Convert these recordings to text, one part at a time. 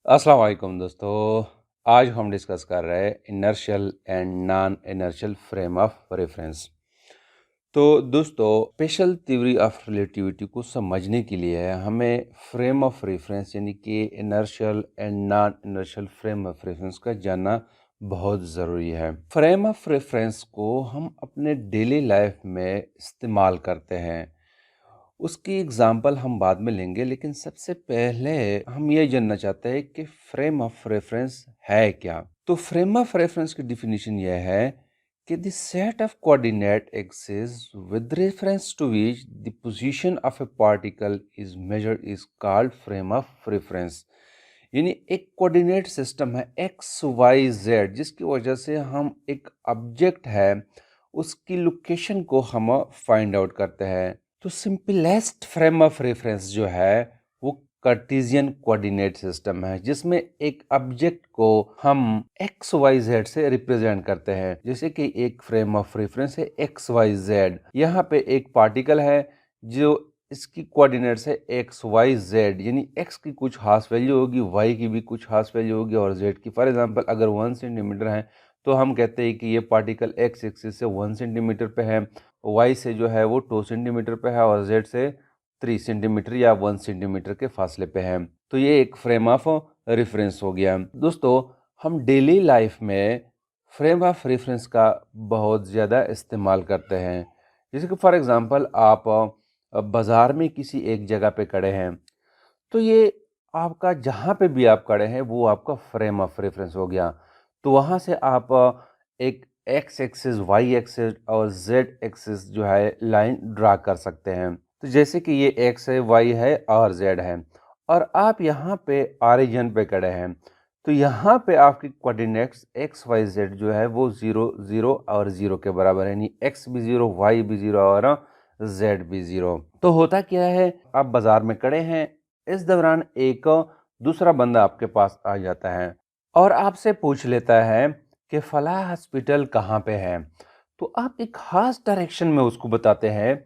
अस्सलाम वालेकुम दोस्तों। आज हम डिस्कस कर रहे हैं inertial and non inertial frame of reference. तो दोस्तों, स्पेशल थ्योरी ऑफ रिलेटिविटी को समझने के लिए हमें फ्रेम ऑफ रेफरेंस यानी कि inertial and non inertial frame of reference का जानना बहुत ज़रूरी है। फ्रेम ऑफ रेफरेंस को हम अपने डेली लाइफ में इस्तेमाल करते हैं। उसकी एग्जाम्पल हम बाद में लेंगे, लेकिन सबसे पहले हम ये जानना चाहते हैं कि फ्रेम ऑफ रेफरेंस है क्या। तो फ्रेम ऑफ रेफरेंस की डिफिनीशन यह है कि the set of coordinate axis with reference to which the position of a particle is measured is called frame of reference. यानी एक कोऑर्डिनेट सिस्टम है एक्स वाई जेड, जिसकी वजह से हम एक ऑब्जेक्ट है उसकी लोकेशन को हम फाइंड आउट करते हैं। तो सिंपलेस्ट फ्रेम ऑफ रेफरेंस जो है वो कार्टेशियन कोऑर्डिनेट सिस्टम है, जिसमें एक ऑब्जेक्ट को हम एक्स वाई जेड से रिप्रेजेंट करते हैं। जैसे कि एक फ्रेम ऑफ रेफरेंस है एक्स वाई जेड, यहाँ पे एक पार्टिकल है जो इसकी कोऑर्डिनेट्स है एक्स वाई जेड, यानी एक्स की कुछ खास वैल्यू होगी, वाई की भी कुछ खास वैल्यू होगी और जेड की। फॉर एग्जांपल अगर 1 सेंटीमीटर है तो हम कहते हैं कि ये पार्टिकल एक्स एक्सिस से 1 सेंटीमीटर पे है, वाई से जो है वो 2 सेंटीमीटर पे है और जेड से 3 सेंटीमीटर या 1 सेंटीमीटर के फासले पे है। तो ये एक फ्रेम ऑफ रेफरेंस हो गया। दोस्तों, हम डेली लाइफ में फ्रेम ऑफ रेफरेंस का बहुत ज़्यादा इस्तेमाल करते हैं। जैसे कि फॉर एग्जांपल आप बाज़ार में किसी एक जगह पे खड़े हैं, तो ये आपका जहाँ पे भी आप खड़े हैं वो आपका फ्रेम ऑफ रेफरेंस हो गया। तो वहाँ से आप एक एक्स एक्सिस, वाई एक्सिस और जेड एक्सिस जो है लाइन ड्रा कर सकते हैं। तो जैसे कि ये एक्स है, वाई है और जेड है और आप यहाँ पे ऑरिजिन पे खड़े हैं, तो यहाँ पे आपकी कोऑर्डिनेट्स एक्स वाई जेड जो है वो 0 0 और 0 के बराबर है, यानी एक्स भी 0, वाई भी 0 और जेड भी 0। तो होता क्या है, आप बाजार में खड़े हैं, इस दौरान एक दूसरा बंदा आपके पास आ जाता है और आपसे पूछ लेता है कि फलाह हॉस्पिटल कहाँ पे है। तो आप एक खास डायरेक्शन में उसको बताते हैं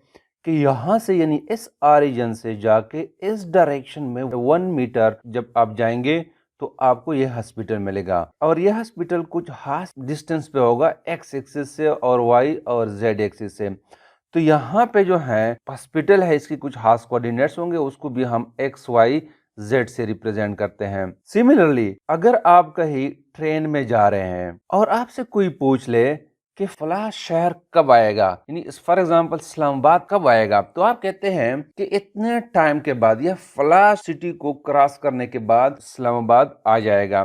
कि यहाँ से यानी इस ऑरिजिन से जाके इस डायरेक्शन में 1 मीटर जब आप जाएंगे तो आपको यह हॉस्पिटल मिलेगा और यह हॉस्पिटल कुछ खास डिस्टेंस पे होगा एक्स एक्सिस से और वाई और जेड एक्सिस से। तो यहाँ पे जो है हॉस्पिटल है, इसकी कुछ खास कोऑर्डिनेट्स होंगे, उसको भी हम एक्स वाई जेड से रिप्रेजेंट करते हैं। सिमिलरली अगर आप कहीं ट्रेन में जा रहे हैं और आपसे कोई पूछ ले कि फलां शहर कब आएगा, यानी फॉर एग्जांपल इस्लामाबाद कब आएगा, तो आप कहते हैं कि इतने टाइम के बाद या फलां सिटी को क्रॉस करने के बाद इस्लामाबाद आ जाएगा।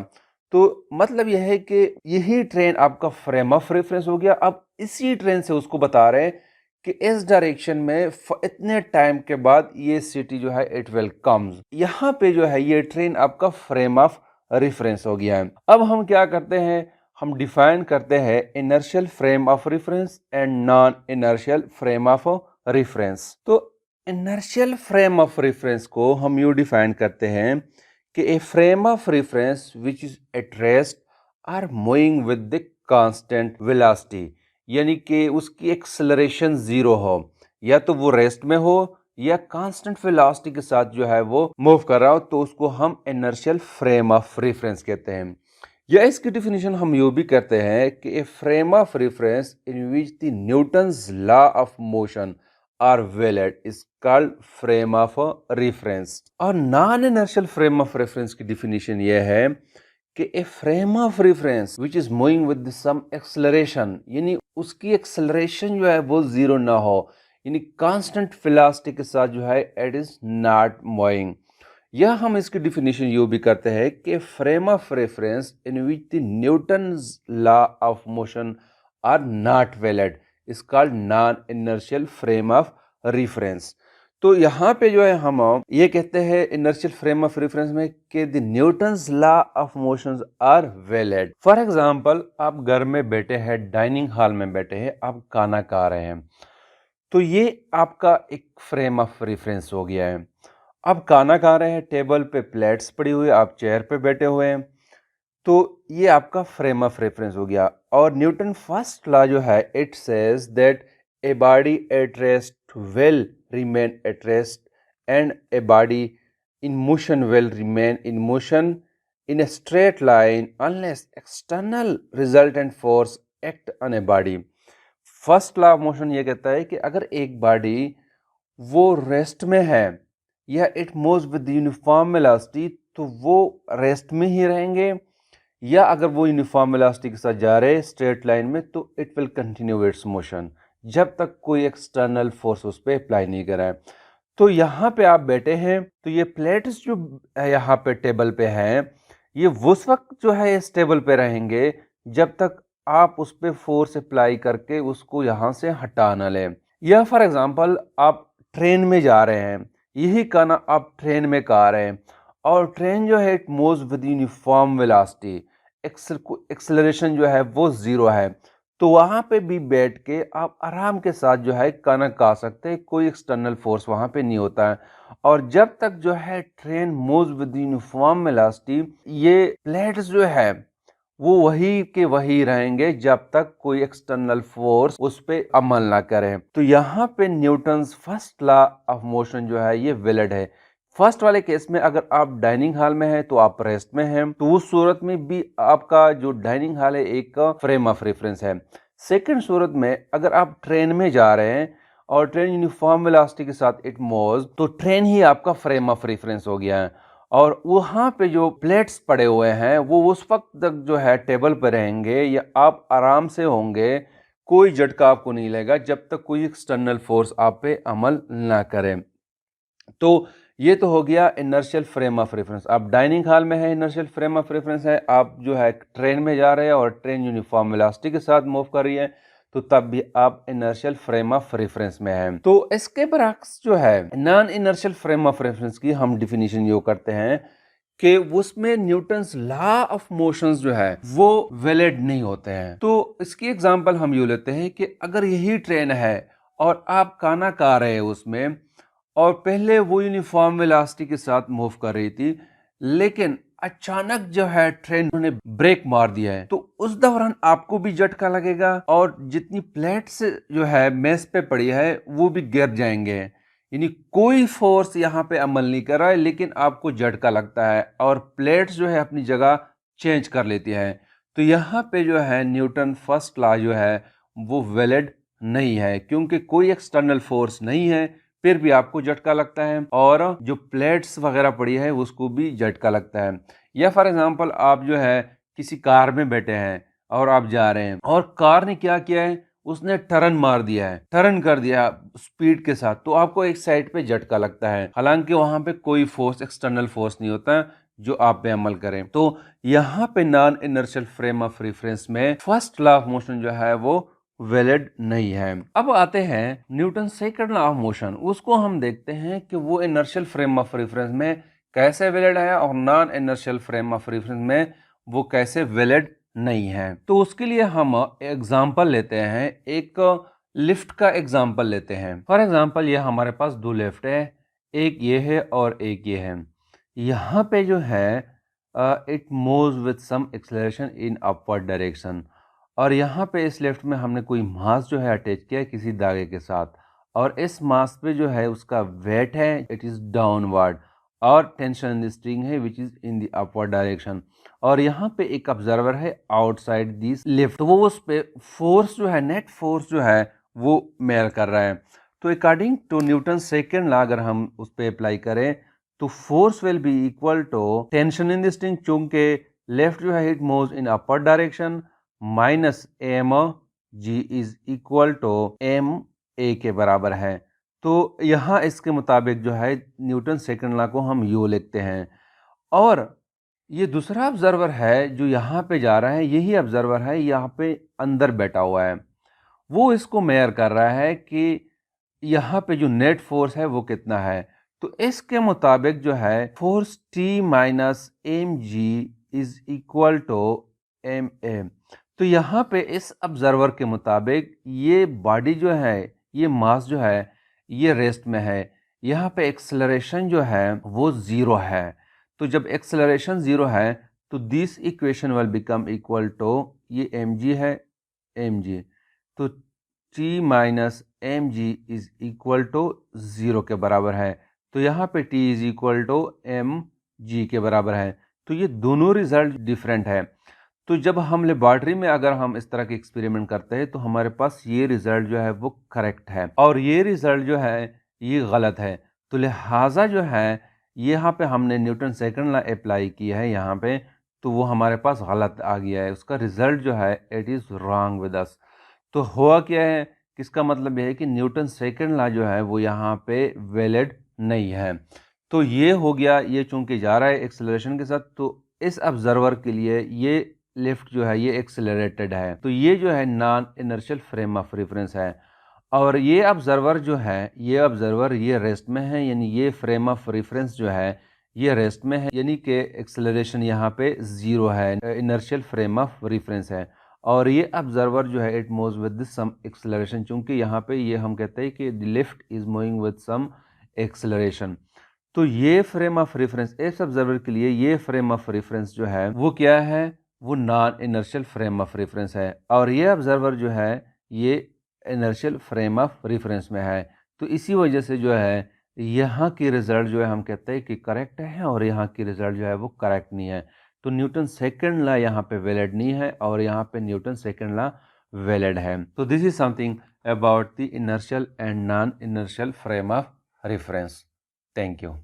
तो मतलब यह है कि यही ट्रेन आपका फ्रेम ऑफ रेफरेंस हो गया। अब इसी ट्रेन से उसको बता रहे हैं कि इस डायरेक्शन में इतने टाइम के बाद ये सिटी जो है इट विल कम्स। यहाँ पे जो है ये ट्रेन आपका फ्रेम ऑफ रेफरेंस हो गया है। अब हम क्या करते हैं, हम डिफाइन करते हैं inertial frame of reference and non inertial frame of reference. तो इनर्शियल फ्रेम ऑफ रेफरेंस को हम यूं डिफाइन करते हैं कि a frame of reference which is at rest or moving with the constant velocity, यानी कि उसकी एक्सेलरेशन 0 हो, या तो वो रेस्ट में हो या कांस्टेंट वेलोसिटी के साथ जो है वो मूव कर रहा हो, तो उसको हम इनर्शियल फ्रेम ऑफ रेफरेंस कहते हैं। या इसकी डिफिनीशन हम यूं भी करते हैं कि a frame of reference in which the Newton's law of motion are valid is called frame of reference. और non inertial frame of reference की डिफिनीशन ये है कि a frame of reference which is moving with some acceleration, यानी उसकी acceleration जो है वो 0 ना हो, यानी कांस्टेंट वेलोसिटी के साथ जो है इट इज नॉट मूविंग। या हम इसकी डिफिनीशन यूं भी करते हैं कि frame of reference in which the Newton's law of motion are not valid is called non inertial frame of reference. तो यहाँ पे जो है हम ये कहते हैं इनर्शियल फ्रेम ऑफ रेफरेंस में कि the Newton's law of motions are valid. For example आप घर में बैठे हैं, डाइनिंग हॉल में बैठे हैं, आप खाना खा रहे हैं, तो ये आपका एक फ्रेम ऑफ रेफरेंस हो गया है। आप खाना खा रहे हैं, टेबल पे प्लेट्स पड़ी हुई, आप चेयर पे बैठे हुए हैं, तो ये आपका फ्रेम ऑफ रेफरेंस हो गया। और न्यूटन फर्स्ट लॉ जो है it says that a body at rest will remain at rest and a body in motion will remain in motion in a straight line unless external resultant force act on a body। First law of motion ये कहता है कि अगर एक body वो rest में है या it moves with uniform velocity तो वो रेस्ट में ही रहेंगे, या अगर वो यूनिफॉर्म वेलोसिटी के साथ जा रहे हैं स्ट्रेट लाइन में तो it will continue its motion जब तक कोई एक्सटर्नल फोर्स उस पर अप्लाई नहीं करा है। तो यहाँ पे आप बैठे हैं तो ये प्लेट्स जो यहाँ पे टेबल पे हैं ये उस वक्त जो है इस टेबल पे रहेंगे जब तक आप उस पर फोर्स अप्लाई करके उसको यहाँ से हटा ना लें। या फॉर एग्जांपल आप ट्रेन में जा रहे हैं, यही कहना आप ट्रेन में आ रहे हैं और ट्रेन जो है it moves with uniform velocity, acceleration जो है वो जीरो है, तो वहां पे भी बैठ के आप आराम के साथ जो है खाना खा सकते हैं, कोई एक्सटर्नल फोर्स वहां पे नहीं होता है। और जब तक जो है train moves with uniform velocity ये प्लेट्स जो है वो वही के वही रहेंगे जब तक कोई एक्सटर्नल फोर्स उस पे अमल ना करे। तो यहाँ पे Newton's first law of motion जो है ये वैलिड है। फर्स्ट वाले केस में अगर आप डाइनिंग हॉल में हैं तो आप रेस्ट में हैं, तो उस सूरत में भी आपका जो डाइनिंग हॉल है एक फ्रेम ऑफ रेफरेंस है। सेकंड सूरत में अगर आप ट्रेन में जा रहे हैं और ट्रेन यूनिफॉर्म वेलोसिटी के साथ इट मूव्स तो ट्रेन ही आपका फ्रेम ऑफ रेफरेंस हो गया है और वहां पे जो प्लेट्स पड़े हुए हैं वो उस वक्त तक जो है टेबल पर रहेंगे या आप आराम से होंगे, कोई झटका आपको नहीं लगेगा जब तक कोई एक्सटर्नल फोर्स आप पे अमल ना करे। तो ये तो हो गया इनर्शियल फ्रेम ऑफ रेफरेंस। आप डाइनिंग हॉल में है, इनर्शियल फ्रेम ऑफ रेफरेंस है, आप जो है ट्रेन में जा रहे हैं और ट्रेन यूनिफॉर्म वेलोसिटी के साथ मूव कर रही है तो तब भी आप इनर्शियल फ्रेम ऑफ रेफरेंस में हैं। तो इसके बरअक्स जो है non inertial frame of reference की हम डिफिनीशन यो करते हैं कि उसमें न्यूटन्स लॉ ऑफ मोशंस जो है वो वैलिड नहीं होते हैं। तो इसकी एग्जांपल हम यूं लेते हैं कि अगर यही ट्रेन है और आप खाना खा रहे हैं उसमें और पहले वो यूनिफॉर्म वेलोसिटी के साथ मूव कर रही थी लेकिन अचानक जो है ट्रेन ने ब्रेक मार दिया है तो उस दौरान आपको भी झटका लगेगा और जितनी प्लेट्स जो है मेज पे पड़ी है वो भी गिर जाएंगे। यानी कोई फोर्स यहाँ पे अमल नहीं कर रहा है लेकिन आपको झटका लगता है और प्लेट्स जो है अपनी जगह चेंज कर लेती है। तो यहाँ पे जो है न्यूटन फर्स्ट लॉ जो है वो वैलिड नहीं है क्योंकि कोई एक्सटर्नल फोर्स नहीं है फिर भी आपको झटका लगता है और जो प्लेट्स वगैरह पड़ी है उसको भी झटका लगता है। या फॉर एग्जांपल आप जो है किसी कार में बैठे हैं और आप जा रहे हैं और कार ने क्या किया है उसने टर्न मार दिया है, टर्न कर दिया स्पीड के साथ, तो आपको एक साइड पे झटका लगता है हालांकि वहां पे कोई फोर्स एक्सटर्नल फोर्स नहीं होता जो आप पे अमल करें। तो यहाँ पे non inertial frame of reference में फर्स्ट लॉ ऑफ मोशन जो है वो वैलिड नहीं है। अब आते हैं Newton second law of motion, उसको हम देखते हैं कि वो इनर्शियल फ्रेम ऑफ रेफरेंस में कैसे वैलिड है और non inertial frame of reference में वो कैसे वैलिड नहीं है। तो उसके लिए हम एग्जांपल लेते हैं, एक लिफ्ट का एग्जांपल लेते हैं। फॉर एग्जांपल ये हमारे पास दो लिफ्ट है, एक ये है और एक ये है। यहाँ पे जो है it moves with some acceleration in upward direction और यहाँ पे इस लिफ्ट में हमने कोई मास जो है अटैच किया है किसी धागे के साथ और इस मास पे जो है उसका वेट है इट इज़ डाउनवर्ड और टेंशन इन द स्ट्रिंग है which is in the upward direction और यहाँ पे एक ऑब्जर्वर है आउटसाइड दिस लिफ्ट, तो वो उस पे फोर्स जो है नेट फोर्स जो है वो मेयर कर रहा है। तो according to Newton second law अगर हम उस पर अप्लाई करें तो force will be equal to tension in the string, चूंकि लेफ्ट जो है it moves in upper direction minus M G is equal to M A के बराबर है। तो यहाँ इसके मुताबिक जो है न्यूटन सेकंड लॉ को हम यू लिखते हैं और ये दूसरा ऑब्जर्वर है जो यहाँ पे जा रहा है, यही ऑब्जर्वर है यहाँ पे अंदर बैठा हुआ है, वो इसको मेयर कर रहा है कि यहाँ पे जो नेट फोर्स है वो कितना है। तो इसके मुताबिक जो है force T minus M G is equal to M A. तो यहाँ पे इस ऑब्जर्वर के मुताबिक ये बॉडी जो है ये मास जो है ये रेस्ट में है, यहाँ पे एक्सेलरेशन जो है वो ज़ीरो है। तो जब एक्सेलरेशन ज़ीरो है तो this equation will become equal to ये एम जी है एम जी, तो T minus M G is equal to zero के बराबर है। तो यहाँ पे T is equal to M G के बराबर है। तो ये दोनों रिजल्ट डिफरेंट है। तो जब हम लेबॉर्ट्री में अगर हम इस तरह के एक्सपेरिमेंट करते हैं तो हमारे पास ये रिजल्ट जो है वो करेक्ट है और ये रिजल्ट जो है ये गलत है। तो लिहाजा जो है यहाँ पे हमने न्यूटन सेकंड लॉ अप्लाई किया है यहाँ पे, तो वो हमारे पास गलत आ गया है, उसका रिजल्ट जो है it is wrong with us. तो हुआ क्या है, किसका मतलब यह है कि न्यूटन सेकंड लॉ जो है वो यहाँ पे वैलिड नहीं है। तो ये हो गया, ये चूंकि जा रहा है एक्सेलरेशन के साथ, तो इस ऑब्जर्वर के लिए ये लिफ्ट जो है ये एक्सेलरेटेड है, तो ये जो है non inertial frame of reference है। और ये ऑब्जर्वर जो है, ये ऑब्जर्वर ये रेस्ट में है, यानी ये फ्रेम ऑफ रेफरेंस जो है ये रेस्ट में है, यानी कि एक्सेलरेशन यहाँ पे ज़ीरो है, इनर्शियल फ्रेम ऑफ रेफरेंस है। और ये ऑब्जर्वर जो है it moves with some acceleration, चूंकि यहाँ पे ये हम कहते हैं कि the lift is moving with some acceleration. तो ये फ्रेम ऑफ रेफरेंस इस ऑब्जर्वर के लिए, ये फ्रेम ऑफ रेफरेंस जो है वो क्या है, वो non inertial frame of reference है। और ये ऑब्जर्वर जो है ये इनर्शियल फ्रेम ऑफ रेफरेंस में है। तो इसी वजह से जो है यहाँ की रिजल्ट जो है हम कहते हैं कि करेक्ट है और यहाँ की रिजल्ट जो है वो करेक्ट नहीं है। तो न्यूटन सेकंड लॉ यहाँ पे वैलिड नहीं है और यहाँ पे न्यूटन सेकंड लॉ वैलिड है। तो this is something about the inertial and non inertial frame of reference. Thank you.